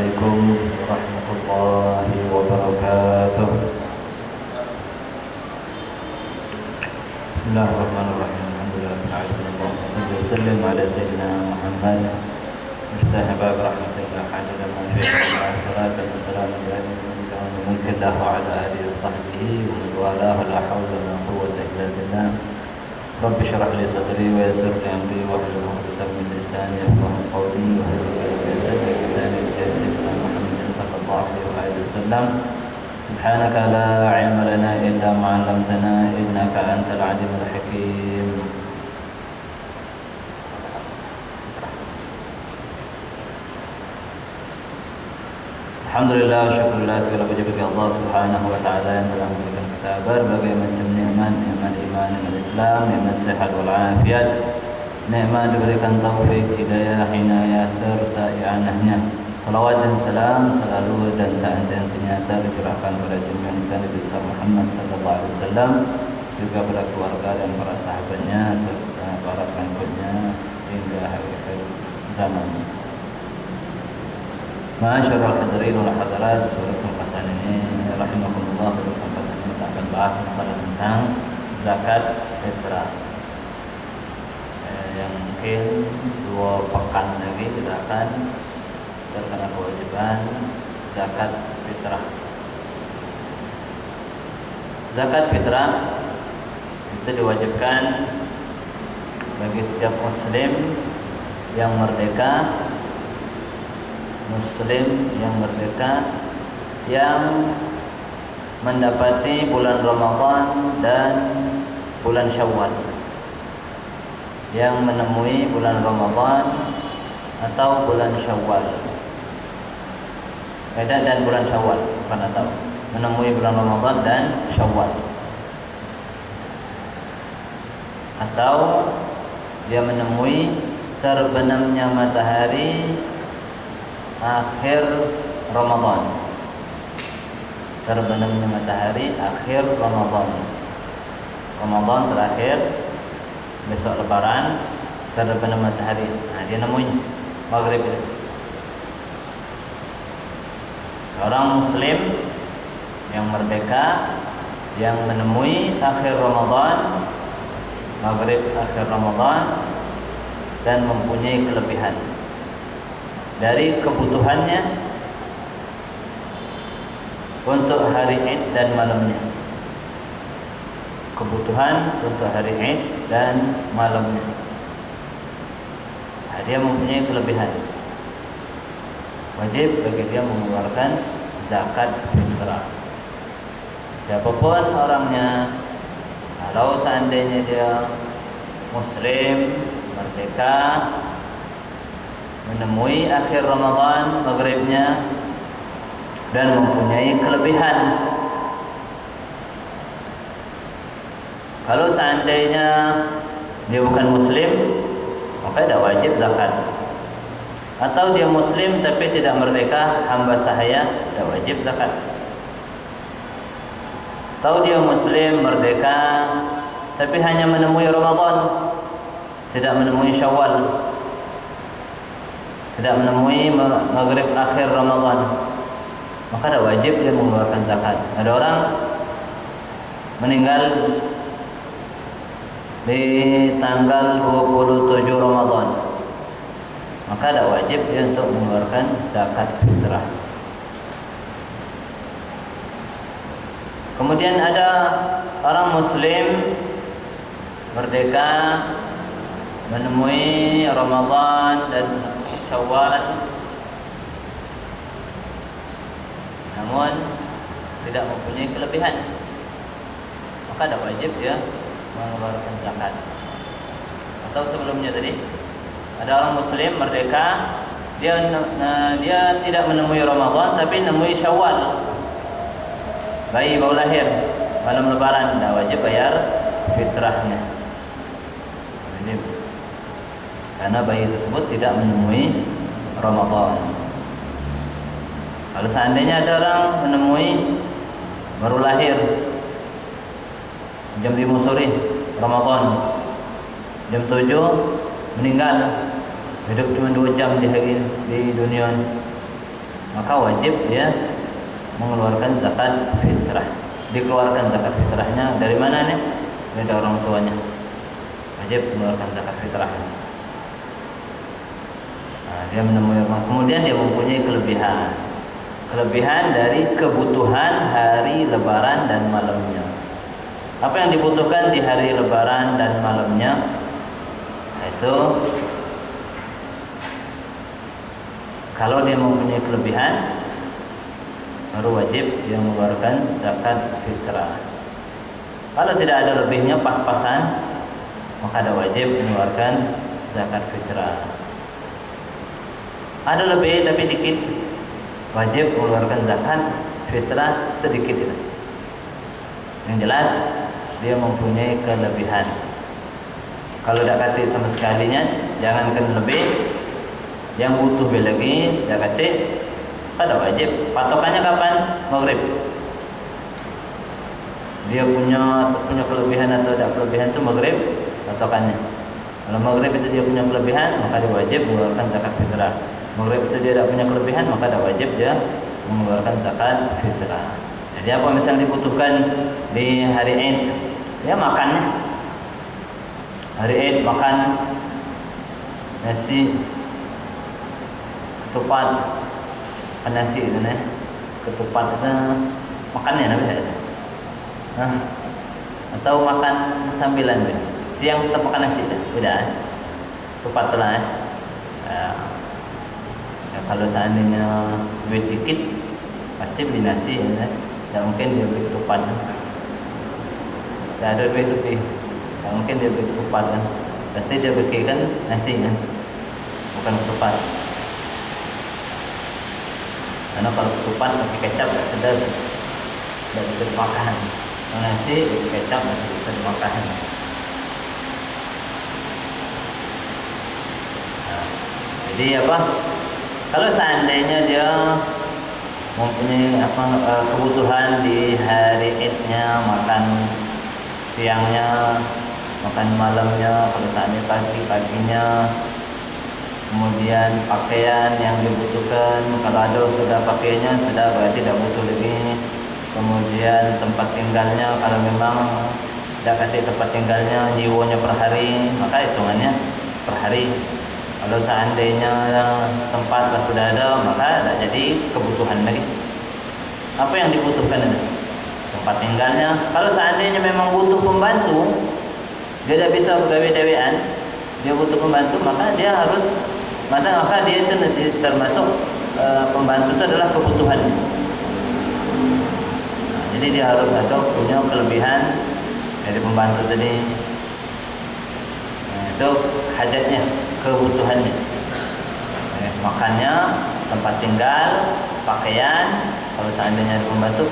عليكم ورحمة الله وبركاته. بسم الله الرحمن الرحيم. الحمد لله رب العالمين. اللهم صل وسلم على سيدنا محمد مفتاح باب رحمة الله حاجة ما شاء الله. صلاة وسلام على ملك الله وعلى آله وصحبه ومن والاه. لا حول ولا قوة إلا بالله. رب اشرح لي صدري ويسر لي أمري واحلل عقدة من لساني يفقهوا قولي وهدي لساني سيدنا محمد صلى الله عليه وآله وسلم. سبحانك لا علم لنا إلا ما علمتنا إنك أنت العليم الحكيم. Alhamdulillah, syukurlah segala puji bagi Allah Subhanahu wa taala yang telah memberikan kita berbagai macam nikmat iman, nikmat Islam, nikmat sehat wal afiat, nikmat diberikan taufik, hidayah, hinayah serta i'anahnya. Salawat dan salam selalu dan tak henti-hentinya tercurahkan kepada junjungan kita Nabi Muhammad sallallahu alaihi wasallam, juga kepada keluarga dan para sahabatnya serta para pengikutnya hingga akhir zaman. Masyaallah hadirin wal hadirat, seluruh kesempatan ini rahimahullah, kesempatan ini kita akan bahas masalah tentang zakat fitrah. Yang mungkin 2 pekan lagi kita akan terkena kewajiban zakat fitrah. Zakat fitrah itu diwajibkan bagi setiap muslim yang merdeka, yang mendapati bulan Ramadan dan bulan Syawal, yang menemui bulan Ramadan atau bulan Syawal, dan bulan Syawal, bukan atau menemui bulan Ramadan dan Syawal, atau dia menemui terbenamnya matahari akhir Ramadan, terbenamnya matahari akhir Ramadan terakhir, besok Lebaran terbenam matahari. Nah, dia nemuin maghrib itu. Orang muslim yang merdeka yang menemui akhir Ramadan, maghrib akhir Ramadan, dan mempunyai kelebihan dari kebutuhannya untuk hari Id dan malamnya. Kebutuhan untuk hari Id dan malamnya. Nah, dia mempunyai kelebihan. Wajib bagi dia mengeluarkan zakat fitrah. Siapapun orangnya, kalau seandainya dia muslim, merdeka, menemui akhir Ramadan maghribnya dan mempunyai kelebihan. Kalau seandainya dia bukan muslim, maka tidak wajib zakat. Atau dia muslim tapi tidak merdeka, hamba sahaya, tidak wajib zakat. Atau dia muslim merdeka tapi hanya menemui Ramadan, tidak menemui Syawal, tidak menemui maghrib akhir Ramadan, maka tidak wajib dia mengeluarkan zakat. Ada orang meninggal di tanggal 27 Ramadan, maka tidak wajib dia untuk mengeluarkan zakat fitrah. Kemudian ada orang muslim merdeka menemui Ramadan dan Syawal, namun tidak mempunyai kelebihan, maka tidak wajib dia mengeluarkan zakat. Atau sebelumnya tadi ada orang muslim merdeka, dia tidak menemui Ramadan tapi menemui Syawal, bayi baru lahir malam Lebaran, tidak wajib bayar fitrahnya. Ini karena bayi tersebut tidak menemui Ramadan. Kalau seandainya ada orang menemui baru lahir jam 5 sore Ramadan, jam 7 meninggal, hidup cuma 2 jam di dunia, maka wajib dia mengeluarkan zakat fitrah. Dikeluarkan zakat fitrahnya dari mana nih? Dari orang tuanya. Wajib mengeluarkan zakat fitrah. Nah, dia menemui orang, kemudian dia mempunyai kelebihan dari kebutuhan hari lebaran dan malamnya. Apa yang dibutuhkan di hari lebaran dan malamnya? Itu kalau dia mempunyai kelebihan, baru wajib dia mengeluarkan zakat fitrah. Kalau tidak ada lebihnya, pas-pasan, maka ada wajib mengeluarkan zakat fitrah. Ada lebih tapi dikit, wajib mengeluarkan zakat fitrah sedikit itu. Yang jelas dia mempunyai kelebihan. Kalau tidak kati sama sekalinya, jangankan lebih, yang butuh lagi tidak kati, ada wajib. Patokannya kapan? Maghrib. Dia punya kelebihan atau tidak kelebihan itu maghrib patokannya. Kalau maghrib itu dia punya kelebihan, maka dia wajib mengeluarkan zakat fitrah. Maghrib itu dia tidak punya kelebihan, maka ada wajib dia mengeluarkan zakat fitrah. Jadi apa misalnya dibutuhkan di hari Id? Ya makannya. Hari Id makan nasi ketupat, nasi itu nih, ketupat itu makannya namanya. Nah, atau makan sambilan deh. Siang tetap makan nasi dah, beda. Ketupat lah. Ya, kalau seandainya duit dikit, pasti beli nasi ya. Tidak mungkin dia beli ketupat. Tidak ada duit lebih. Tidak mungkin dia beli ketupat kan. Pasti dia bikinkan nasi kan, bukan ketupat. Karena kalau ketupat pakai kecap tidak sedap, tidak bisa dimakan. Kalau nasi pakai kecap tidak bisa dimakan. Nah, jadi apa? Kalau seandainya dia mempunyai kebutuhan di hari Idnya, makan siangnya, makan malamnya, kalau seandainya pagi-paginya, kemudian pakaian yang dibutuhkan, kalau ada sudah pakainya, sudah berarti tidak butuh lagi. Kemudian tempat tinggalnya, kalau memang tidak kasih tempat tinggalnya, nyiwonya per hari, maka hitungannya per hari. Kalau seandainya tempat sudah ada, maka tidak jadi kebutuhan lagi. Apa yang dibutuhkan itu? Tempat tinggalnya. Kalau seandainya memang butuh pembantu, dia tidak bisa begawe-gawean, dia butuh pembantu, maka dia harus, maka dia itu termasuk pembantu itu adalah kebutuhannya. Nah, jadi dia harus ada punya kelebihan dari pembantu tadi. Nah, itu hajatnya, kebutuhannya, makannya, tempat tinggal, pakaian. Kalau seandainya ada pembantu.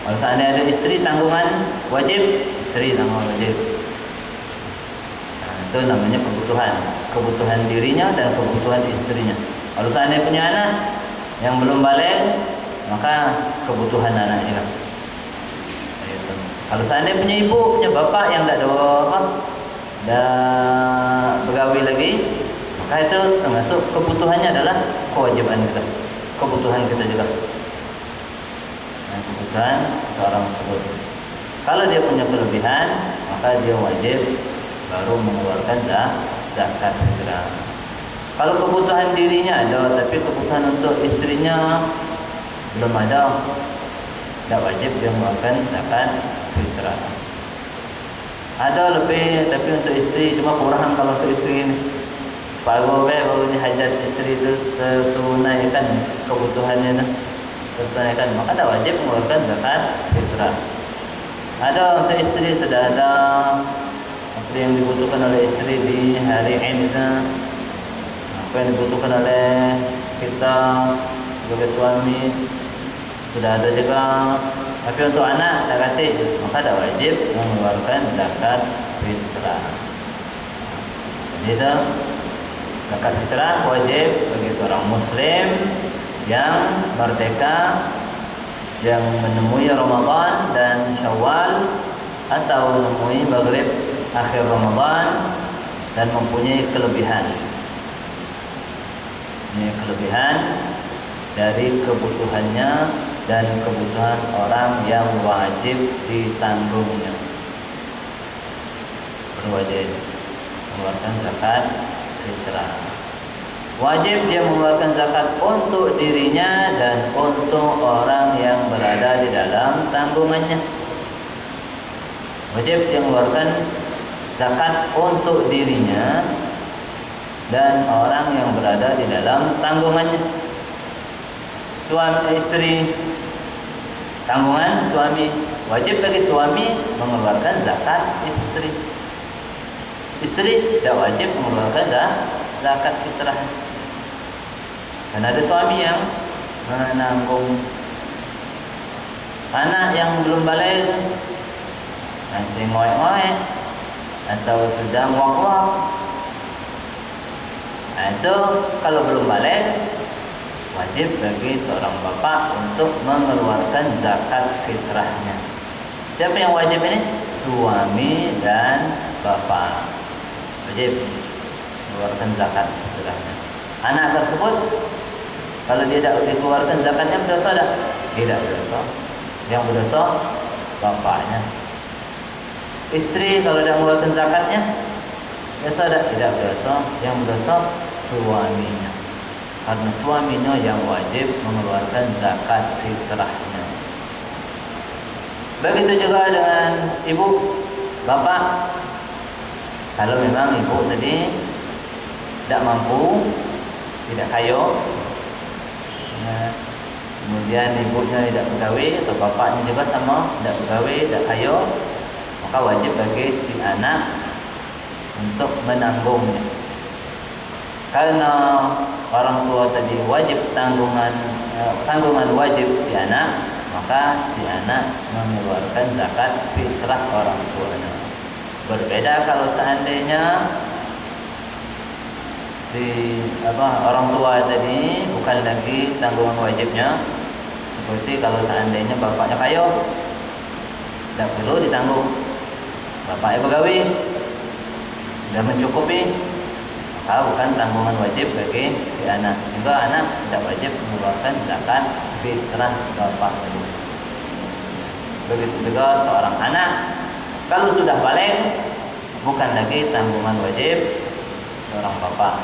Kalau seandainya ada istri, tanggungan wajib, istri tanggungan wajib. Nah, itu namanya kebutuhan dirinya dan kebutuhan istrinya. Kalau seandainya punya anak yang belum balik, maka kebutuhan anaknya. Kalau seandainya punya ibu, punya bapak yang tidak ada begawi lagi, maka itu termasuk kebutuhannya adalah kewajiban kita, kebutuhan kita juga. Nah, kebutuhan seorang tersebut. Kalau dia punya kelebihan, maka dia wajib baru mengeluarkan zakat fitrah. Kalau kebutuhan dirinya ada, tapi kebutuhan untuk istrinya belum ada, tidak wajib dia mengeluarkan zakat fitrah. Ada lebih, tapi untuk istri cuma kurang. Kalau untuk istri ini baru hajat istri itu tertunaikan, kebutuhannya tertunaikan, maka tidak wajib mengeluarkan zakat fitrah. Ada untuk istri sudah ada apa yang dibutuhkan oleh istri di hari Id, apa yang dibutuhkan oleh kita sebagai suami sudah ada juga. Tapi untuk anak tak kasih, maka tidak wajib mengeluarkan zakat fitrah. Jadi itu zakat fitrah wajib bagi seorang muslim yang merdeka, yang menemui Ramadan dan Syawal, atau menemui maghrib akhir Ramadan dan mempunyai kelebihan. Ini kelebihan dari kebutuhannya dan kebutuhan orang yang wajib ditanggungnya. Berwajib mengeluarkan zakat fitrah. Wajib dia mengeluarkan zakat untuk dirinya dan untuk orang yang berada di dalam tanggungannya. Wajib dia mengeluarkan zakat untuk dirinya dan orang yang berada di dalam tanggungannya. Suami istri tanggungan suami, wajib bagi suami mengeluarkan zakat istri. Istri tidak wajib mengeluarkan zakat fitrah. Dan ada suami yang menanggung anak yang belum balik, masih ngoek-ngoek atau sedang wak-wak. Nah, itu kalau belum balik, wajib bagi seorang bapak untuk mengeluarkan zakat fitrahnya. Siapa yang wajib ini? Suami dan bapak. Wajib mengeluarkan zakat fitrahnya. Anak tersebut kalau dia tidak dikeluarkan zakatnya berdosa dah? Tidak berdosa. Yang berdosa bapaknya. Istri kalau tidak mengeluarkan zakatnya berdosa dah? Tidak berdosa. Yang berdosa suaminya. Karena suaminya yang wajib mengeluarkan zakat fitrahnya. Begitu juga dengan ibu, bapak. Kalau memang ibu tadi tidak mampu, tidak kaya, kemudian ibunya tidak pegawai atau bapaknya juga sama, tidak pegawai, tidak kaya, maka wajib bagi si anak untuk menanggungnya. Karena orang tua tadi wajib tanggungan wajib si anak, maka si anak mengeluarkan zakat fitrah orang tuanya. Berbeda kalau seandainya orang tua tadi bukan lagi tanggungan wajibnya. Seperti kalau seandainya bapaknya kaya, tidak perlu ditanggung. Bapaknya pegawai, sudah mencukupi, maka bukan tanggungan wajib bagi si anak. Juga anak tidak wajib mengeluarkan zakat fitrah bapak tadi. Begitu juga seorang anak kalau sudah balik, bukan lagi tanggungan wajib seorang bapak.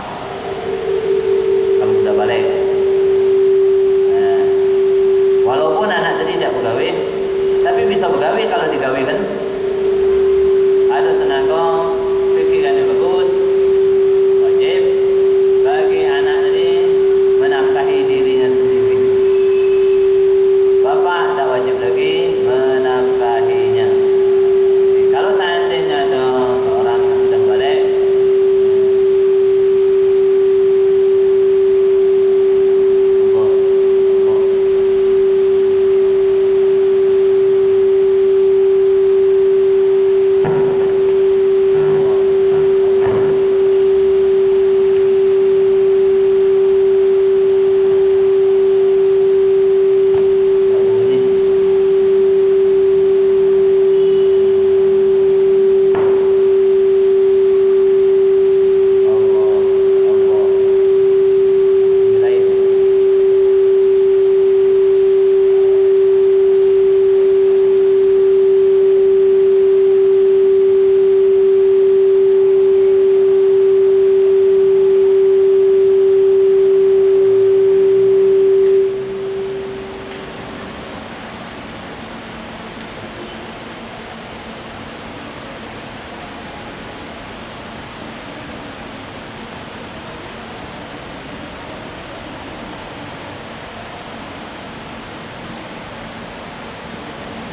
Kalau sudah balik, walaupun anak tadi tidak pegawai, tapi bisa pegawai kalau digawikan, ada tenaga, pikiran yang bagus, wajib bagi anak tadi menafkahi dirinya sendiri. Bapak tidak wajib lagi menafkahinya. Kalau seandainya ada seorang yang sedang balik,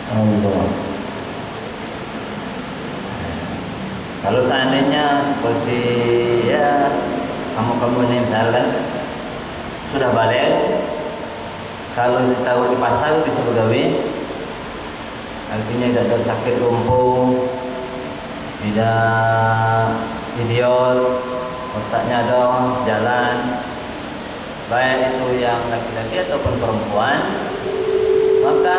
Allah. Kalau seandainya seperti ya kamu ini misalkan sudah balik, kalau ditaruh di pasar bisa begawi, artinya tidak ada sakit lumpuh, tidak idiot, otaknya ada jalan, baik itu yang laki-laki ataupun perempuan, maka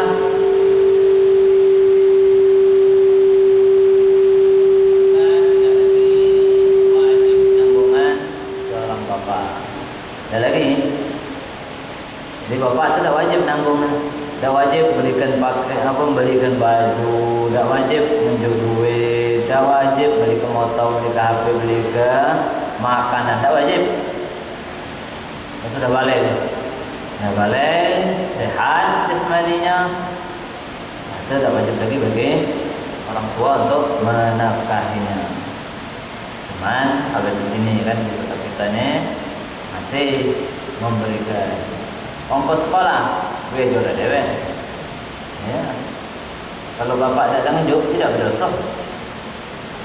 ada lagi Jadi bapak itu tidak wajib nanggung, tidak wajib belikan pakai apa, belikan baju, tidak wajib menunjuk duit, tidak wajib belikan motor, belikan HP, belikan makanan, tidak wajib. Itu sudah balik, sudah balik, sehat jasmaninya, itu tidak wajib lagi bagi orang tua untuk menafkahinya. Cuman kalau di sini kan di kota kita ini masih memberikan ongkos sekolah, gue jual dewe. Ya. Kalau bapak datang juga tidak berdosa,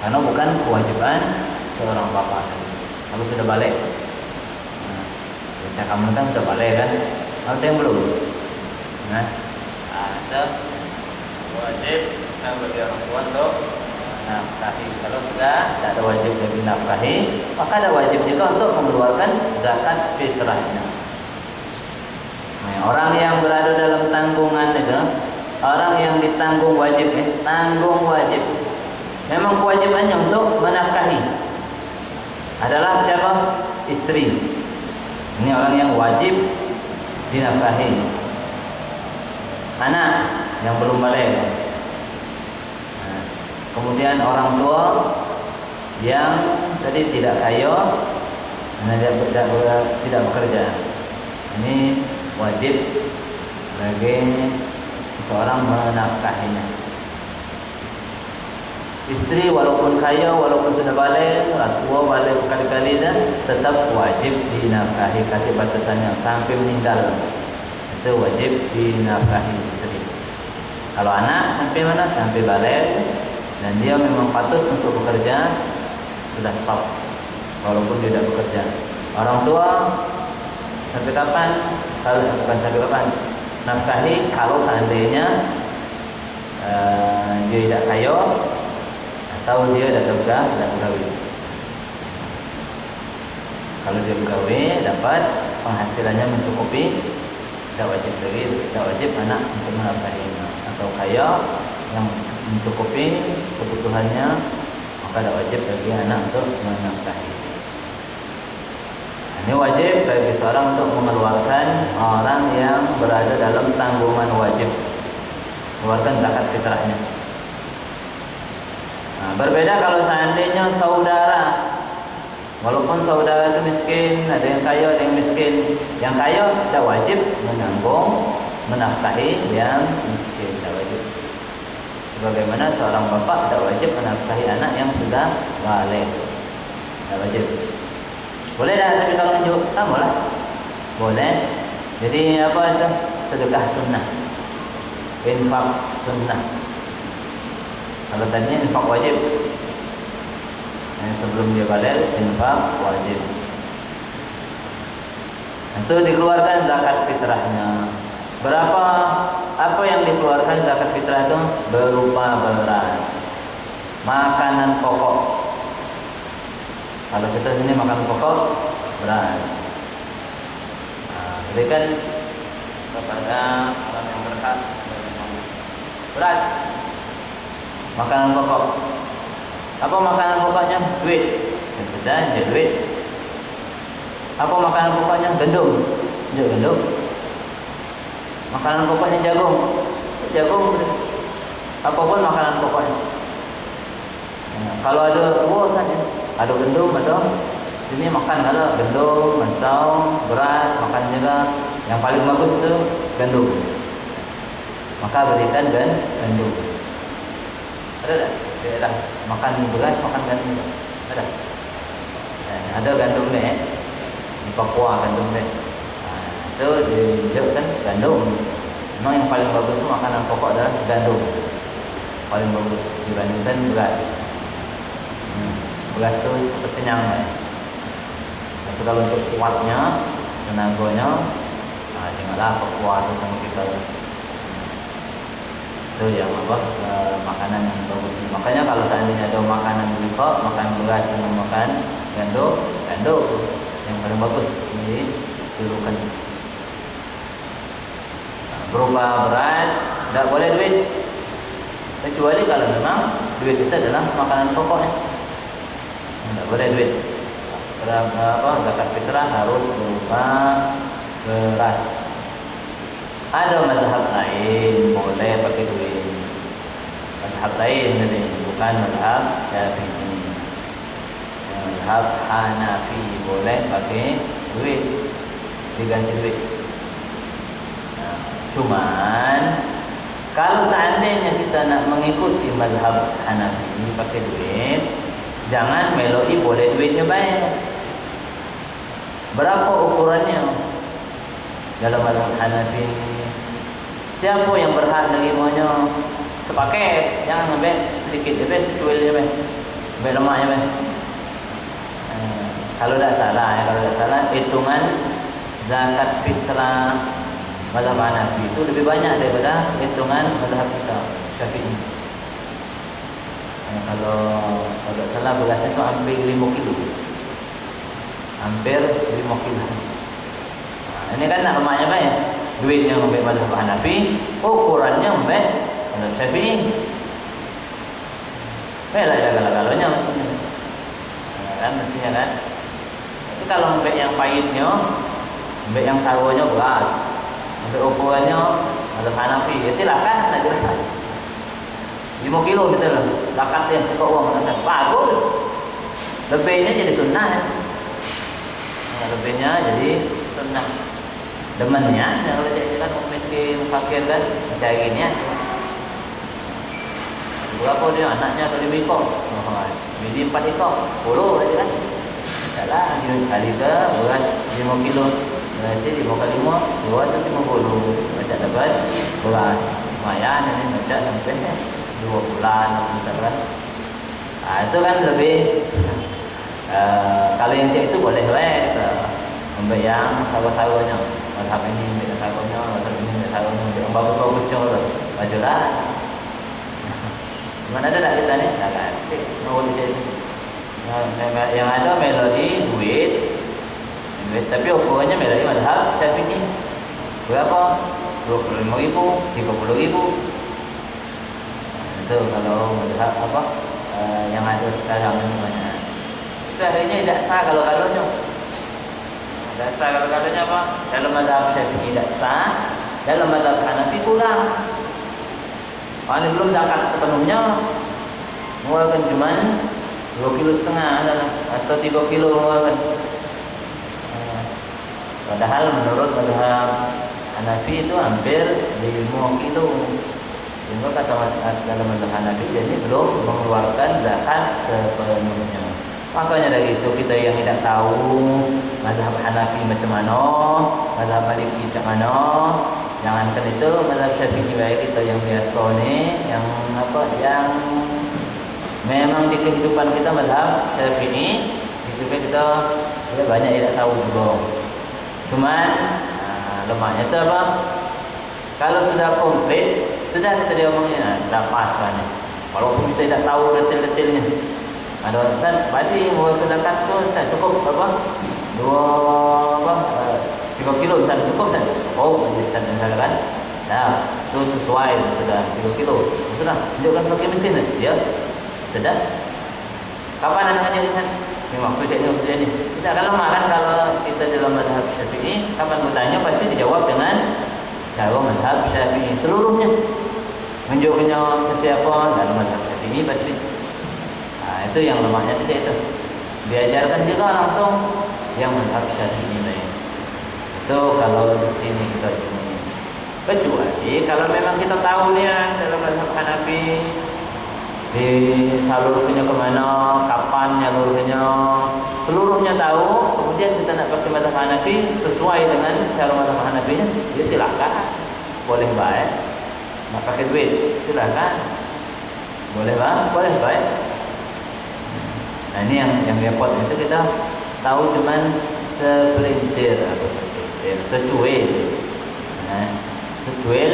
karena bukan kewajiban seorang bapak. Kalau sudah balik, nah, kamu kan sudah balik kan? Ada yang belum? Nah, ada wajib bagi orang tua untuk nafkahi. Kalau sudah tidak ada wajib bagi nafkahi, maka ada wajib juga untuk mengeluarkan zakat fitrahnya. Nah, orang yang berada dalam tanggungan itu, orang yang ditanggung wajib, tanggung wajib. Memang kewajibannya untuk menafkahi adalah siapa? Istri. Ini orang yang wajib dinafkahi. Anak yang belum balik. Nah, kemudian orang tua yang tadi tidak kaya, tidak bekerja. Ini wajib bagi seorang menafkahinya. Istri walaupun kaya, walaupun sudah balik, tua balik berkali-kali, dan tetap wajib dinafkahi. Kasih batasannya sampai meninggal, itu wajib dinafkahi istri. Kalau anak sampai mana? Sampai balik dan dia memang patut untuk bekerja, sudah stop walaupun dia tidak bekerja. Orang tua sampai kapan? Kalau bukan sampai kapan? Nafkahi kalau seandainya dia tidak kaya atau dia tidak bergawe. Kalau dia bergawe dapat penghasilannya mencukupi, tidak wajib lagi, tidak wajib anak untuk menafkahinya. Atau kaya yang mencukupi kebutuhannya, maka tidak wajib bagi anak untuk menafkahi. Ini wajib bagi seorang untuk mengeluarkan orang yang berada dalam tanggungan wajib, mengeluarkan zakat fitrahnya. Nah, berbeda kalau seandainya saudara, walaupun saudara itu miskin, ada yang kaya, ada yang miskin. Yang kaya tidak wajib menanggung, menafkahi yang miskin, tidak wajib. Sebagaimana seorang bapak tidak wajib menafkahi anak yang sudah balik, tidak wajib. Boleh dah, tapi kalau menunjuk sama lah, boleh. Jadi apa itu? Sedekah sunnah, infak sunnah. Kalau tadinya infak wajib, sebelum dia balik infak wajib. Itu dikeluarkan zakat fitrahnya. Berapa? Apa yang dikeluarkan zakat fitrah itu? Berupa beras, makanan pokok. Kalau kita sini makan pokok beras. Nah, berikan kepada orang yang berhak beras, makanan pokok. Apa makanan pokoknya? Duit. Ya sudah, ya duit. Apa makanan pokoknya? Gandum. Ya gandum. Makanan pokoknya jagung. Jagung. Apapun makanan pokoknya. Nah, kalau ada buah saja, ada gandum atau sini makan kalau gandum atau beras, makan juga. Yang paling bagus itu gandum. Maka berikan gandum. Ada tak? Daerah makan beras, makan gandum ada. Ada gandum ni, di Papua gandum ni. Itu ditunjukkan gandum. Memang yang paling bagus itu makanan pokok adalah gandum. Paling bagus dibandingkan beras. Beras itu kenyang. Tapi kalau untuk kuatnya, tenaganya, janganlah kuat sama kita. Itu yang apa? Makanan yang bagus. Makanya kalau seandainya ada makanan berikut, makan beras sama makan gandum yang paling bagus didulukan. Berupa beras, tidak boleh duit, kecuali kalau memang duit itu adalah makanan pokoknya. Tidak boleh duit. Zakat fitrah harus berupa beras. Ada mazhab lain boleh pakai duit. Mazhab lain jadi bukan mazhab Syafi'i. Mazhab Hanafi boleh pakai duit, diganti duit. Nah, cuman kalau seandainya kita nak mengikuti mazhab Hanafi pakai duit, jangan meloi boleh duitnya bayar. Berapa ukurannya dalam mazhab Hanafi? Siapa yang berhak menerimanya sepaket, jangan ambil sedikit je, secuil je, ambil lemak je. Kalau tak salah hitungan zakat fitrah mazhab Hanafi itu lebih banyak daripada hitungan mazhab kita Syafi'i. Kalau tak salah berasnya itu hampir 5 kilo. Hampir 5 kilo. Ini kan nak lemaknya baik. Duitnya ambil mazhab Hanafi, ukurannya ambil mazhab Syafi'i. Baiklah jaga-jaganya mestinya. Kan mestinya kan. Tapi kalau ambil yang pahitnya, ambil yang sarwanya beras, ambil ukurannya mazhab Hanafi, ya silakan nak jelas. 5 kilo misalnya, zakat yang suka uang bagus. Lebihnya jadi sunnah. Lebihnya jadi sunnah. Demennya kalau jadi kan orang miskin fakir kan cari gini ya. Berapa dia anaknya kalau dibikok? Bini 4 ekor, 10 aja kan. Taklah kali ke beras 5 kilo. Berarti 5 kali 5, 250. Macam dapat beras. Lumayan ini macam sampai 2 bulan misalkan. Itu kan lebih kalau yang cek itu boleh ambil yang sawo-sawonya. Mazhab ini ambil sawonya, mazhab ini ambil sawonya, yang bagus-bagusnya bajulah. Mana ada tak kita ni? Tak ada. Mau jadi. Yang ada melodi duit, tapi ukurannya melodi mazhab Syafi'i. Berapa? 25.000, 30.000. Itu kalau mazhab apa? Yang ada sekarang ini banyak. Itu akhirnya tidak sah kalau-kalanya. Tidak sah kalau-kalanya apa? Dalam mazhab Syafi'i tidak sah, dalam mazhab Hanafi kurang. Ini belum zakat sepenuhnya, mengeluarkan cuma 2,5 kilo atau 3 kilo mengeluarkan. Padahal menurut mazhab Hanafi itu hampir 5 kilo. Sehingga kata dalam mazhab Hanafi jadi belum mengeluarkan zakat sepenuhnya. Makanya dari itu kita yang tidak tahu mazhab Hanafi macam mana, mazhab Maliki macam mana, jangankan itu mazhab Syafi'i baik kita yang biasa ni, yang apa, yang memang di kehidupan kita mazhab Syafi'i, itu kita banyak tidak tahu juga. Cuman lemahnya itu apa? Kalau sudah komplit, sudah kita diomongnya, sudah pas kan. Walaupun kita tidak tahu detail-detailnya. Ada Ustaz, berarti mengeluarkan zakat tu Ustaz cukup apa? 3 kilo Ustaz cukup Ustaz? Oh, Ustaz misalkan. Nah, itu sesuai sudah 3 kilo. Sudah, tunjukkan fakir miskin ya. Sudah. Kapan anak ngaji Ustaz? Ini waktu ini. Tidak akan lama kan kalau kita dalam mazhab Syafi'i, kapan bertanya pasti dijawab dengan cara mazhab Syafi'i seluruhnya. Menunjukkannya ke siapa dalam mazhab Syafi'i pasti. Itu yang lemahnya tidak itu. Diajarkan juga langsung yang mazhab Syafi'i ini. Itu kalau di sini kita jumpai. Kecuali kalau memang kita tahu dia dalam mazhab Hanafi disalurkannya kemana, kapan nyalurkannya, seluruhnya tahu. Kemudian kita nak pakai mazhab Hanafi sesuai dengan cara mazhab Hanafinya, ya silakan, boleh baik. Nak pakai duit, silakan, boleh bang, boleh baik. Nah ini yang repot itu kita tahu cuman sepelintir atau secuil, secuil,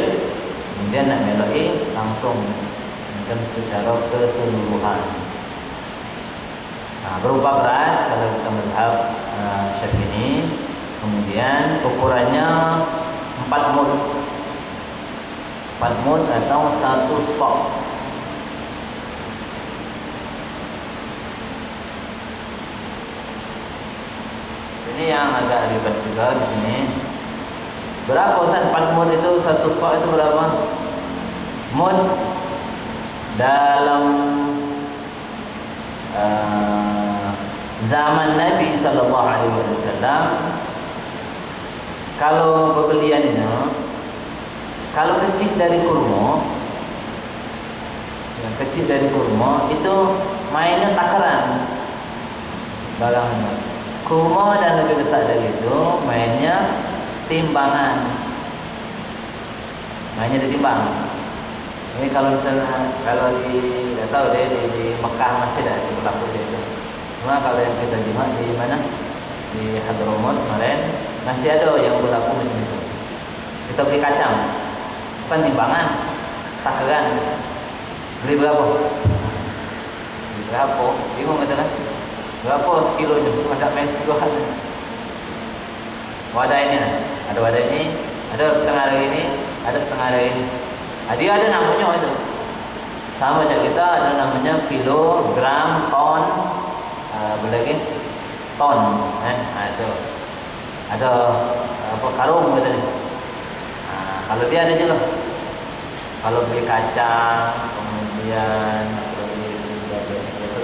kemudian nak meloi langsung dan secara keseluruhan. Nah, berupa beras kalau kita mazhab Syafi'i, kemudian ukurannya 4 mud, 4 mud atau 1 sok. Ini yang agak ribet juga di sini. Berapa Ustaz 4 mud itu, satu sok itu berapa? Mud dalam zaman Nabi sallallahu alaihi wasallam, kalau pembeliannya, kalau kecil dari kurma, yang kecil dari kurma itu mainnya takaran barangnya. Kurma dan lebih besar dari itu mainnya timbangan, mainnya ditimbang. Ini kalau misalnya kalau tidak tahu deh di Mekah masih ada di berlaku itu. Cuma kalau yang kita lihat di mana, di Hadramut kemarin masih ada yang berlaku macam itu. Kita beli kacang, bukan timbangan, takaran. Beli berapa? Beli berapa? Bingung kita kan? Berapa sekilonya? Ada main sekiloan. Wadah ini, ada wadah ini, ada setengah dari ini, ada setengah dari ini. Dia ada namanya itu. Sama macam kita ada namanya kilo, gram, ton, berlagi ton. Itu ada apa karung gitu nih. Kalau dia ada juga. Kalau beli kacang, kemudian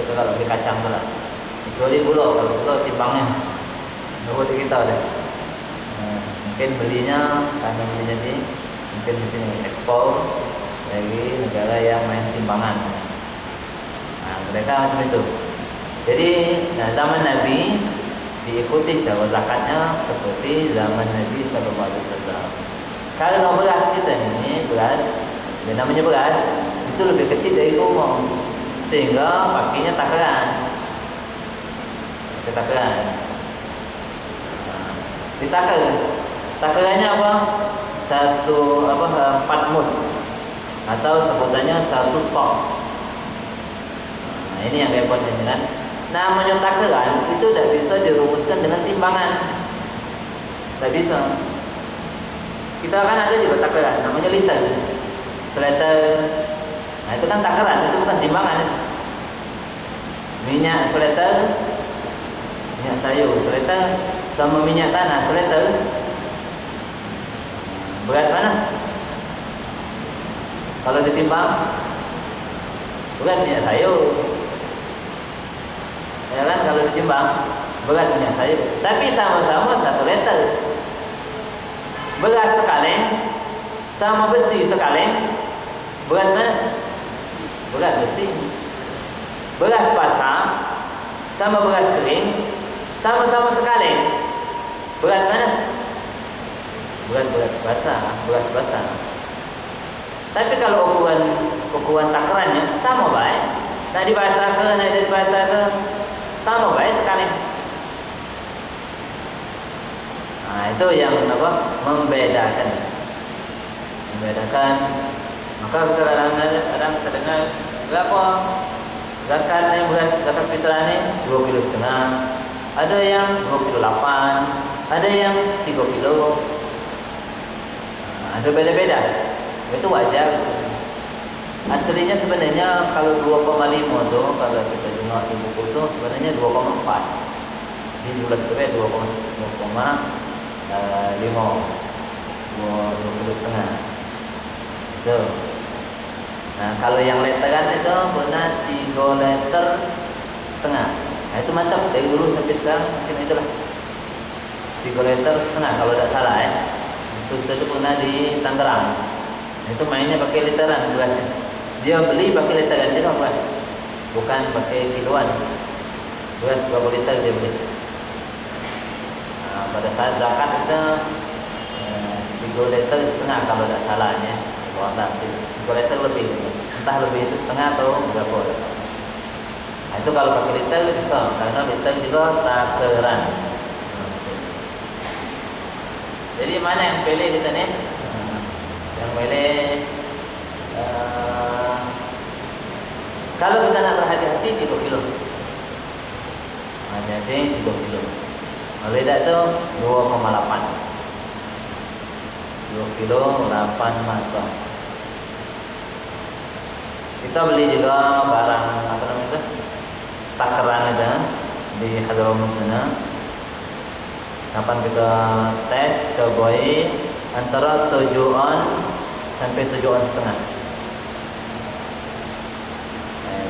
kalau beli kacang tu lah. Kecuali gula, kalau gula timbangnya. Kalau kita ada. Mungkin belinya karena belinya di mungkin di sini ekspor dari negara yang main timbangan. Mereka macam itu. Jadi zaman Nabi diikuti cara zakatnya seperti zaman Nabi sallallahu alaihi wasallam. Kalau beras kita ini beras, yang namanya beras itu lebih kecil dari kurma, sehingga pakainya takaran. Takaran. Ditakar. Takarannya apa? 4 mud atau sebutannya 1 sok. Ini yang repotnya kan. Namanya takaran itu tidak bisa dirumuskan dengan timbangan. Tidak bisa. Kita kan ada juga takaran, namanya liter, seliter. Nah itu kan takaran, itu bukan timbangan. Minyak seliter, minyak sayur seliter, sama minyak tanah seliter. Berat mana? Kalau ditimbang, berat minyak sayur. Ya kan kalau ditimbang, berat minyak sayur. Tapi sama-sama 1 liter. Beras sekaleng sama besi sekaleng, berat mana? Berat besi. Beras basah sama beras kering, sama-sama sekaleng, berat mana? Berat beras basah. Tapi kalau ukuran takarannya sama baik. Nak dibasah ke, nak dibasah ke, sama baik sekaleng. Itu yang membedakan. Maka kadang kita dengar berapa zakat yang beras zakat fitrah ini 2,5 kg. Ada yang 2,8 kg, ada yang 3 kg. Ada beda-beda. Itu wajar. Aslinya sebenarnya kalau 2,5 tu, kalau kita dengar di buku tu sebenarnya 2,4. Di bulan kedua 2,5 itu. Nah kalau yang literan itu pernah 3,5 liter. Nah itu mantap dari dulu sampai sekarang masih itulah 3,5 liter kalau tidak salah ya. Itu pernah di Tangerang. Itu mainnya pakai literan berasnya. Dia beli pakai literan dia beras, bukan pakai kiloan. Beras berapa liter dia beli. Pada saat zakat itu 3,5 liter kalau tidak salahnya. Kalau tak 3 liter lebih, entah lebih itu setengah atau berapa. Nah, itu kalau pakai liter bisa, karena liter juga takaran. Jadi mana yang pilih kita nih? Yang pilih kalau kita nak berhati-hati 3 kilo. Hati-hati 3 kilo. Kalau tidak tu 2,8. 2 kilo 8 mata. Kita beli juga barang apa namanya? Takaran itu di Hadramut sana. Kapan kita tes cobain antara 7 on sampai 7 on setengah.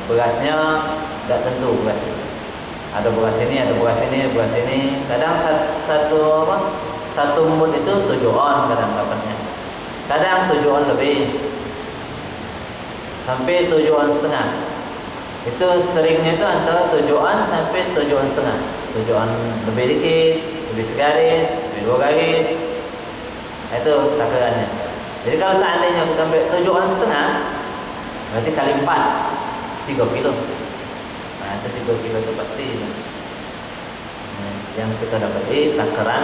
Berasnya tidak tentu beras. Ada beras ini, ada beras ini, beras ini. Kadang satu mut itu 7 on kadang dapatnya. Kadang 7 on lebih. Sampai 7 on setengah. Itu seringnya itu antara 7 on sampai 7 on setengah. 7 on lebih dikit, lebih segaris, lebih 2 garis. Itu takarannya. Jadi kalau seandainya kita ambil 7 on setengah, berarti kali 4, 3 kilo. Nah, itu 3 kilo itu pasti. Yang kita dapat takaran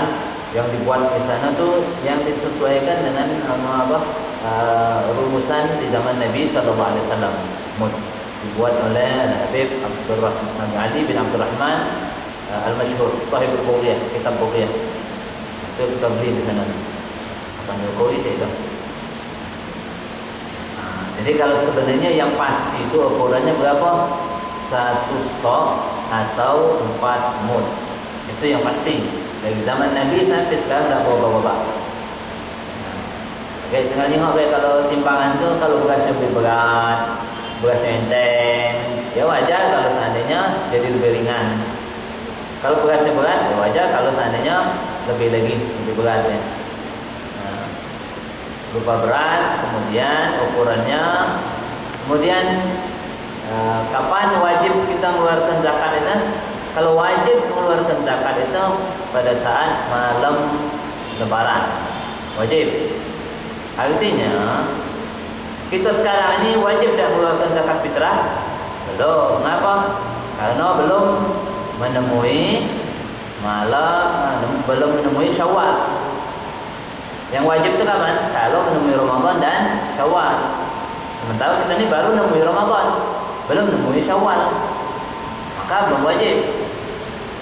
yang dibuat di sana tuh yang disesuaikan dengan rumusan di zaman Nabi Sallallahu Alaihi Wasallam. Dibuat oleh Habib Abdurrahman Ali bin Abdurrahman Al-Mashhur, sahib al-Bughiyah, kitab Bughiyah. Itu kita beli di sana. Abang Jokowi itu. Jadi kalau sebenarnya yang pasti itu ukurannya berapa? 1 sok atau 4 mud. Itu yang pasti. Dari zaman Nabi sampai sekarang tidak berubah-ubah. Oke, tinggal tengok kalau timbangan tu kalau berasnya lebih berat, berasnya enteng, ya wajar kalau seandainya jadi lebih ringan. Kalau berasnya berat, ya wajar kalau seandainya lebih berat ya. Berupa beras, kemudian ukurannya, kemudian kapan wajib kita mengeluarkan zakat itu? Kalau wajib mengeluarkan zakat itu pada saat malam Lebaran, wajib. Artinya kita sekarang ini wajib tak mengeluarkan zakat fitrah? Belum. Kenapa? Karena belum menemui belum menemui Syawal. Yang wajib itu kapan? Kalau menemui Ramadan dan Syawal. Sementara kita ini baru menemui Ramadan, belum menemui Syawal, maka belum wajib.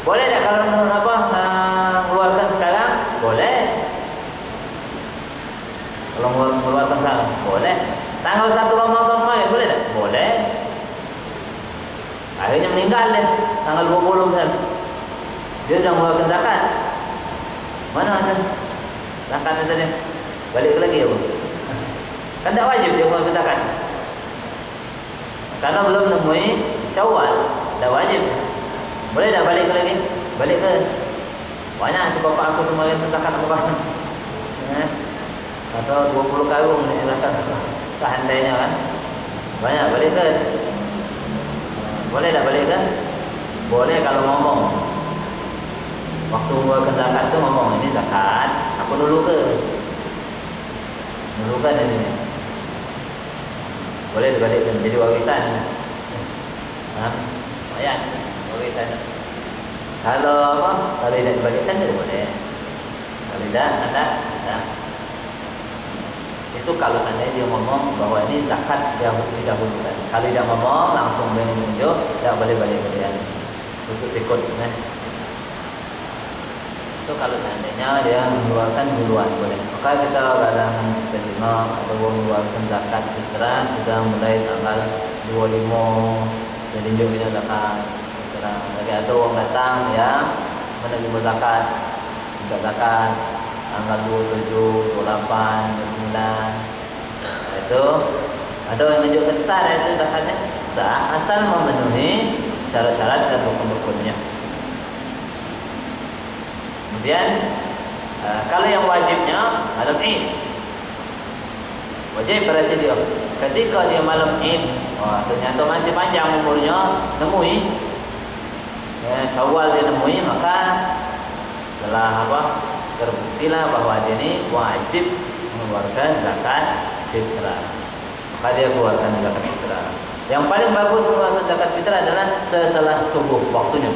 Boleh tak kalau mengeluarkan sekarang? Boleh. Kalau mengeluarkan sekarang? Boleh. Tanggal 1 Ramadan kemarin boleh tak? Boleh. Akhirnya meninggal deh tanggal 20 kan. Dia sudah mengeluarkan zakat. Mana ada zakat itu tadi? Balik lagi ya, Bu. Kan tak wajib dia mengeluarkan zakat. Karena belum menemui Syawal, tak wajib. Boleh tak balik lagi? Balik ke? Banyak tu bapak aku kemarin zakat apa? Atau 20 karung ni zakat seandainya kan. Banyak balik ke? Boleh tak balik ke? Boleh kalau ngomong. Waktu mengeluarkan zakat tu ngomong, ini zakat, aku dulu ke? Dulu kan ini. Boleh dibalikkan jadi warisan. Lumayan warisan. Kalau kalau tidak dibalikkan tidak boleh. Kalau tidak ada. Itu kalau seandainya dia ngomong bahwa ini zakat dia didahulukan. Kalau dia ngomong langsung menunjuk, tidak boleh balik kemudian. Khusus ikut. Itu kalau seandainya dia mengeluarkan duluan boleh. Maka kita kadang terima atau mengeluarkan zakat fitrah sudah mulai tanggal 25 jadi kita zakat fitrah. Lagi ada orang datang yang menerima zakat, minta zakat tanggal 27, 28, 29. Itu ada yang menunjukkan sah itu zakatnya sah asal memenuhi syarat-syarat dan rukun-rukunnya. Kemudian kalau yang wajibnya malam Id, wajib berarti dia ketika dia malam Id, ternyata masih panjang umurnya, nemui Syawal dia nemui, maka setelah terbuktilah bahwa dia ini wajib mengeluarkan zakat fitrah, maka dia keluarkan zakat fitrah. Yang paling bagus mengeluarkan zakat fitrah adalah setelah subuh waktunya.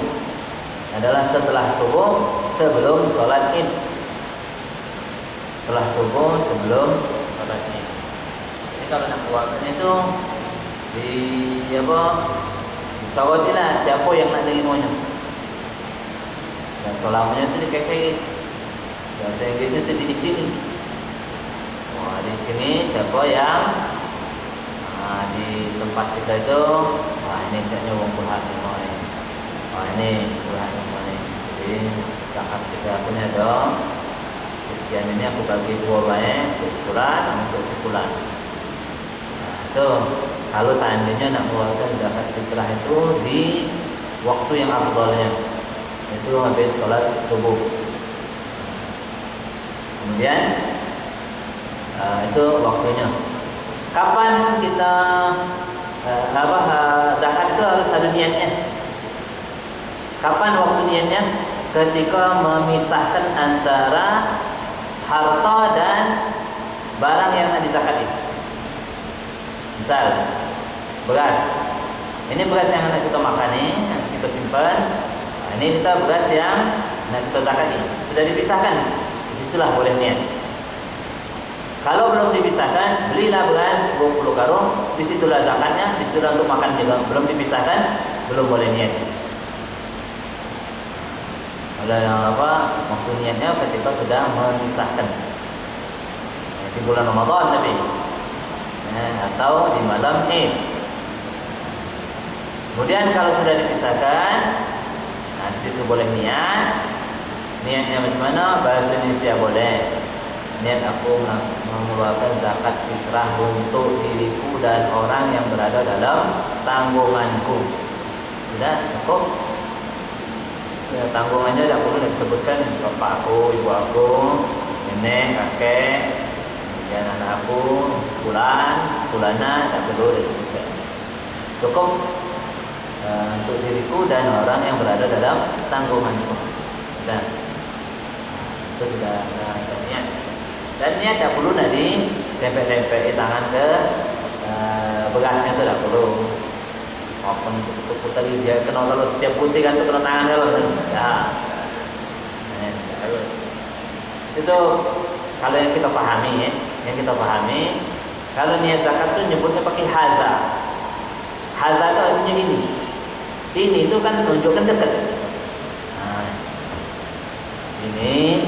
Adalah setelah subuh sebelum sholat Id. Setelah subuh sebelum sholat Id. Jadi kalau nak keluarkan itu disawatilah siapa yang nak terimanya. Dan solamanya itu dikekei. Bahasa Inggrisnya itu di sini. Di sini siapa yang di tempat kita itu, ini caknya wong Tuhan ini. Ini Tuhan ini. Jadi zakat kita punya dong sekian ini aku bagi 2 baik untuk sebulan untuk sebulan. Nah, itu kalau seandainya nak mengeluarkan zakat fitrah itu di waktu yang afdalnya, itu habis sholat subuh. Kemudian itu waktunya. Kapan kita zakat itu harus ada niatnya? Kapan waktu niatnya? Ketika memisahkan antara harta dan barang yang nak dizakati. Misal beras. Ini beras yang nak kita makan nih, yang kita simpan. Nah, ini kita beras yang nak kita zakati. Sudah dipisahkan. Disitulah boleh niat. Kalau belum dipisahkan, belilah beras 20 karung, disitulah zakatnya, disitulah untuk makan juga. Belum dipisahkan, belum boleh niat. Ada yang waktu niatnya ketika sudah memisahkan. Di bulan Ramadan tapi atau di malam Id. Kemudian kalau sudah dipisahkan, nah disitu boleh niat. Niatnya bagaimana? Bahasa Indonesia boleh. Niat aku mengeluarkan zakat fitrah untuk diriku dan orang yang berada dalam tanggunganku. Sudah cukup. Ya, tanggungannya tidak perlu disebutkan bapakku, ibu aku, nenek, kakek, kemudian anak aku, bulana, tidak perlu disebutkan. Cukup untuk diriku dan orang yang berada dalam tanggunganku. Dan itu sudah niat. Dan niat tidak perlu nanti tempel-tempel tangan ke bekasnya, itu tidak perlu. Open putar dia kena kalau setiap putih kan kena tangan kalau ya. Itu kalau yang kita pahami kalau niat zakat itu nyebutnya pakai haza. Haza itu artinya ini itu kan menunjukkan dekat. Nah, ini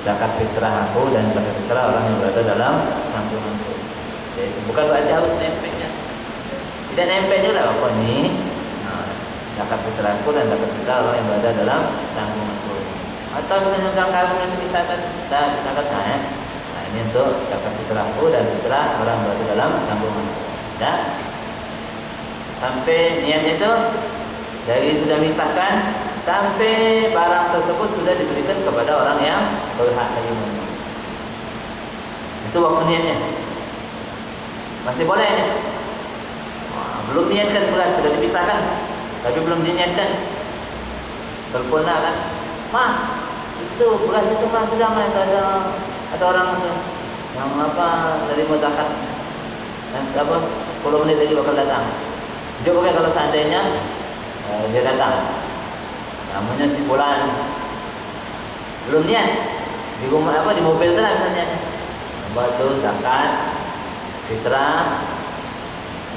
zakat fitrah aku dan zakat fitrah orang yang berada dalam tanggunganku. Jadi bukan berarti harus nempelnya. Tidak nempel juga apa nih? Nah, zakat fitrahku dan zakat fitrah orang yang berada dalam tanggunganku. Atau misalnya karung yang dipisahkan, zakat nah ini untuk zakat fitrahku dan fitrah orang yang berada dalam tanggunganku. Ya. Sampai niat itu dari sudah misahkan sampai barang tersebut sudah diberikan kepada orang yang berhak menerimanya. Itu waktu niatnya. Masih boleh nih. Belum niatkan beras, sudah dipisahkan tapi belum diniatkan. Teleponlah kan, "Mah, itu beras itu mah sudah mah ada orang itu yang dari zakat. Dan 10 menit lagi bakal datang." Coba kalau seandainya dia datang, namanya si bulan belum niat di rumah di mobil itu lah misalnya, tuh zakat fitrah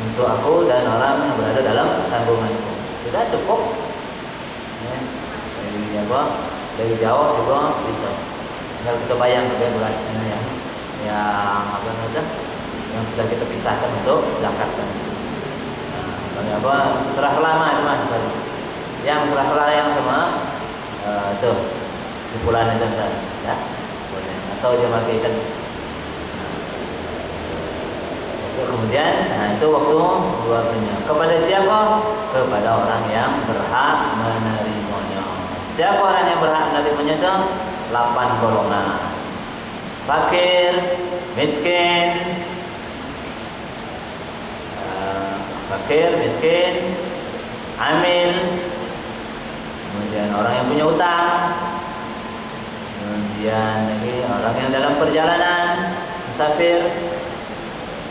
untuk aku dan orang yang berada dalam tanggunganku. Sudah cukup. Ya. Dari jauh juga bisa. Tinggal kita bayang belasnya yang yang sudah kita pisahkan untuk zakat. Serah lama teman. Yang serah yang sama tuh simpulan itu ya. Boleh. Atau dia pakaikan. Kemudian, itu waktu keluarganya. Kepada siapa? Kepada orang yang berhak menerimanya. Siapa orang yang berhak menerimanya itu? 8 golongan. Fakir, miskin, amil, kemudian orang yang punya utang, kemudian lagi orang yang dalam perjalanan, musafir.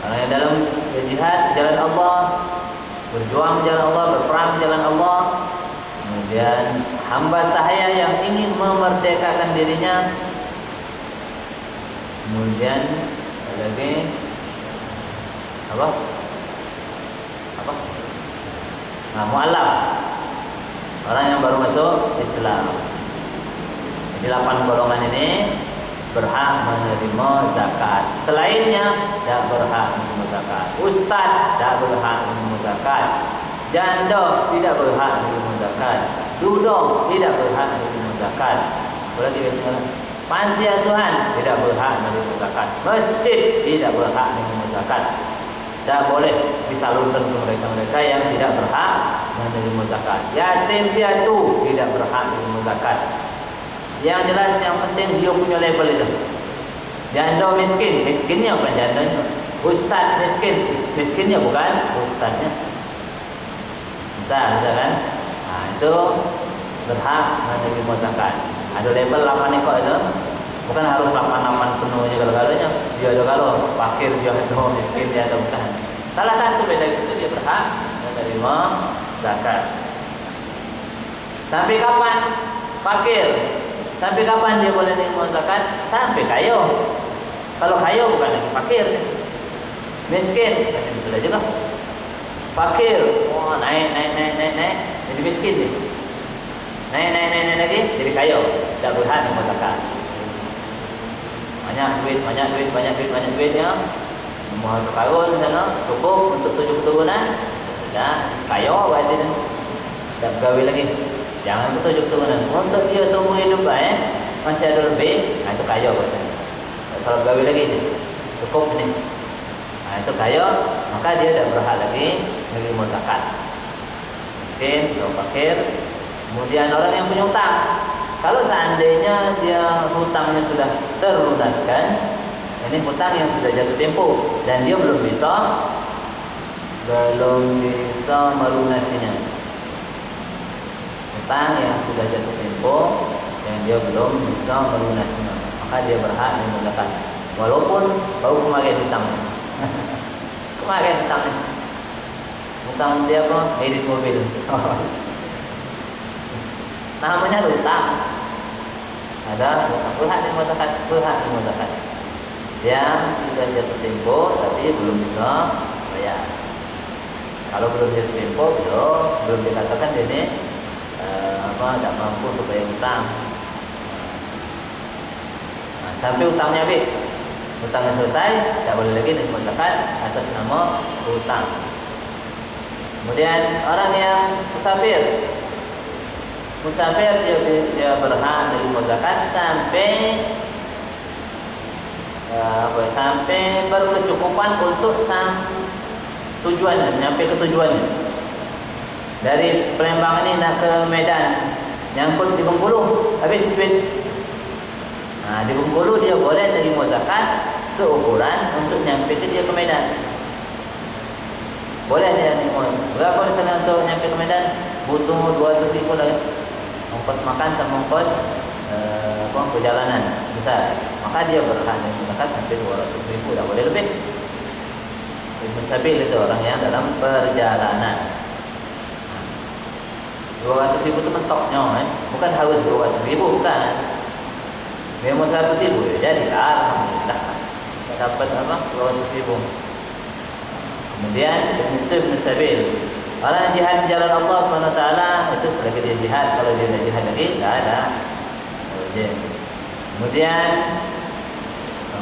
Orang yang dalam jihad jalan Allah, berjuang jalan Allah, berperang jalan Allah. Kemudian hamba sahaya yang ingin memerdekakan dirinya. Kemudian lagi apa? Mu'alaf. Orang yang baru masuk Islam. Jadi 8 golongan ini berhak menerima zakat. Selainnya tidak berhak menerima zakat. Ustaz tidak berhak menerima zakat. Janda tidak berhak menerima zakat. Duduk tidak berhak menerima zakat. Berarti Panti asuhan tidak berhak menerima zakat. Masjid tidak berhak menerima zakat. Tidak boleh disalurkan ke mereka-mereka yang tidak berhak menerima zakat. Yatim piatu tidak berhak menerima zakat. Yang jelas yang penting dia punya label itu. Janda miskin, miskinnya bukan jandanya. Ustaz miskin, miskinnya bukan ustaznya. Bisa kan? Nah, itu berhak menerima zakat. Ada label 8 ekor itu. Bukan harus 8 penuhnya kalau-galanya. Dia ada kalau fakir, dia ada miskin, dia ada bukan. Salah satu beda itu dia berhak menerima zakat. Sampai kapan? Fakir. Sampai kapan dia boleh menerima zakat? Sampai kaya. Kalau kaya bukan lagi fakir. Miskin, macam itulah juga. Fakir, oh naik, jadi miskin dia. Naik lagi, jadi kaya. Tidak berhak menerima zakat. Banyak duitnya. Semua terkarun sana, cukup untuk 7 keturunan. Sudah kaya berarti dah. Tak bergawi lagi. Jangan untuk 7 keturunan. Untuk dia seumur hidup masih ada lebih, nah itu kaya berarti. Kalau bergawi lagi cukup ni. Nah itu kaya, maka dia tidak berhak lagi menerima zakat. Miskin, atau fakir. Kemudian orang yang punya hutang. Kalau seandainya dia hutangnya sudah terlunaskan, ini hutang yang sudah jatuh tempo dan dia belum bisa melunasinya. Hutang yang sudah jatuh tempo dan dia belum bisa melunasinya, maka dia berhak menggunakan. Walaupun baru kemarin hutangnya. Kemarin hutangnya. Hutang dia apa? Edit mobil. Namanya hutang. Ada berhak dimudahkan, yang sudah jatuh tempo tapi belum bisa bayar. Kalau belum jatuh tempo, belum dikatakan dia ini tidak mampu untuk bayar hutang. Nah, sampai hutangnya habis, hutangnya selesai, tidak boleh lagi dimudahkan atas nama hutang. Kemudian orang yang musafir dia berhak menerima zakat sampai berkecukupan untuk tujuan, sampai ke tujuannya. Dari Palembang ini nak ke Medan, nyangkut di Bengkulu, habis duit. Nah, di Bengkulu dia boleh menerima zakat seukuran untuk nyampe ke dia ke Medan. Boleh dia menerima. Berapa di sana untuk nyampe ke Medan? Butuh 200.000 lagi. Ongkos makan sama ongkos perjalanan besar, maka dia berhak zakat sampai 200.000, tak boleh lebih. Mustabil itu orang yang dalam perjalanan. 200.000 itu mentoknya, bukan harus 200.000, bukan. Memang 100.000 ya, jadi alhamdulillah dapat apa 200.000. Kemudian itu mustabil. Orang jihad di jalan Allah SWT itu selagi dia jihad. Kalau dia tidak jihad lagi, tidak ada. Kemudian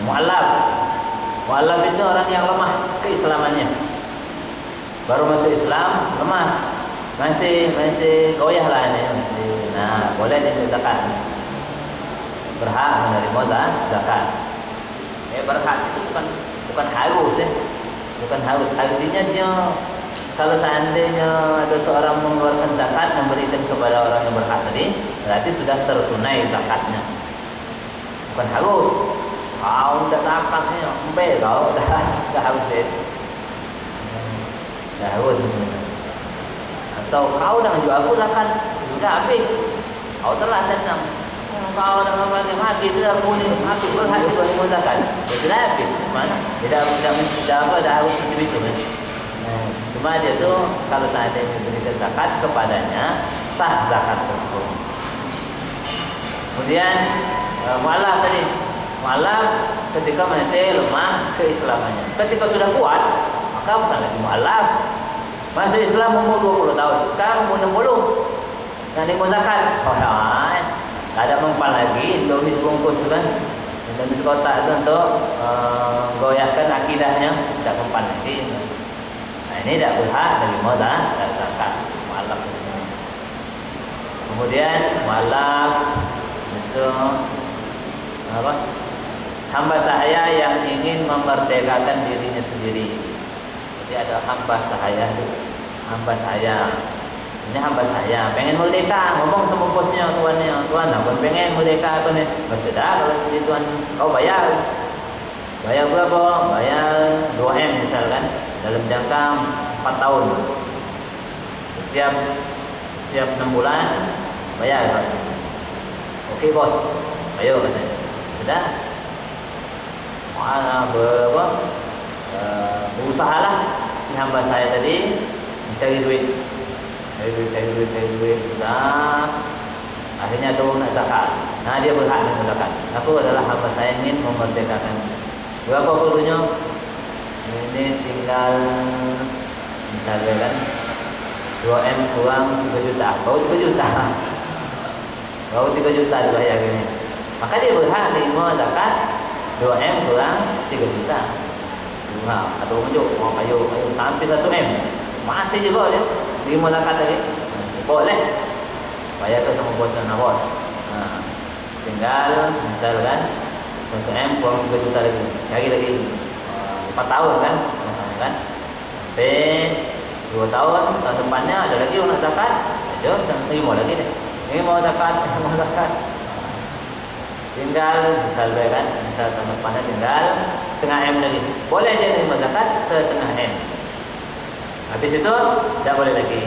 mu'allaf. Mu'allaf itu orang yang lemah keislamannya. Baru masuk Islam, lemah. Masih goyah lah ini. Nah, boleh dia zakat. Berhak menerima zakat. Berhak itu bukan harus ya. Bukan harus. Artinya dia kalau seandainya ada seorang mengeluarkan zakat memberikan kepada orang yang berhak tadi, berarti sudah tertunai zakatnya. Bukan harus. Kau tidak zakatnya, kau dah harus ya. Dah harus. Atau kau dah jual aku zakat, sudah habis. Kau telah datang. Kau dah membagi mati itu aku ni aku berhak juga menerima zakat. Sudah habis. Mana? Tidak dah harus seperti itu. Cuma dia tu kalau seandainya diberikan zakat kepadanya, sah zakat tersebut. Kemudian mu'allaf tadi, mu'allaf ketika masih lemah keislamannya. Ketika sudah kuat, maka bukan lagi mu'allaf. Masuk Islam umur 20 tahun, sekarang umur 60, yang mau zakat, tak ada mempan lagi untuk bungkus kan, dan di kotak itu untuk goyahkan akidahnya, tidak mempan lagi. Ini tidak berhak dari modal dan zakat mu'allaf. Kemudian mu'allaf itu apa? Hamba sahaya yang ingin memerdekakan dirinya sendiri. Jadi ada hamba sahaya, hamba saya. Ini hamba saya pengen merdeka, ngomong sama bosnya, tuannya, tuan, abang pengen merdeka apa nih? Sudah, kalau jadi tuan kau bayar berapa? Bayar 2M misalkan dalam jangka 4 tahun. Setiap 6 bulan bayar. Oke bos, ayo katanya. Sudah. Berusahalah si hamba saya tadi mencari duit. Cari duit. Nah, akhirnya tuh nak zakat. Nah, dia berhak untuk zakat. Aku adalah hamba saya ingin memerdekakan. Berapa perlunya? Ini tinggal misalnya kan 2M kurang 3 juta. Baru 3 juta. Baru 3 juta dibayar ini. Maka dia berhak menerima zakat 2M kurang 3 juta. Atau menunjuk, ayo sampai 1M. Masih juga dia. 5 zakat tadi. Boleh. Bayar ke sama bos dan bos. Nah, tinggal misalkan 1M kurang 3 juta lagi. Lagi 4 tahun kan? Sampai 2 tahun depannya ada lagi orang zakat. Ayo, terima lagi deh. Ini mau zakat. Tinggal misal tahun depannya tinggal setengah M lagi. Boleh dia terima zakat setengah M. Habis itu tidak boleh lagi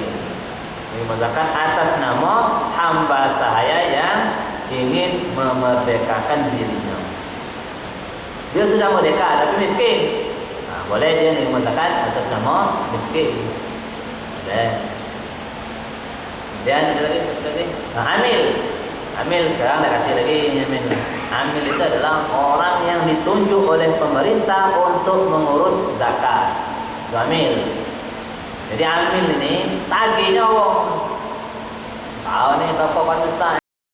terima zakat atas nama hamba sahaya yang ingin memerdekakan dirinya. Dia sudah merdeka tapi miskin. Nah, boleh dia terima zakat atas nama miskin. Boleh. Dan ada lagi. Nah, Amil sekarang dah kasih lagi Amil. Amil itu adalah orang yang ditunjuk oleh pemerintah untuk mengurus zakat. Itu Amil. Jadi Amil ini tagihnya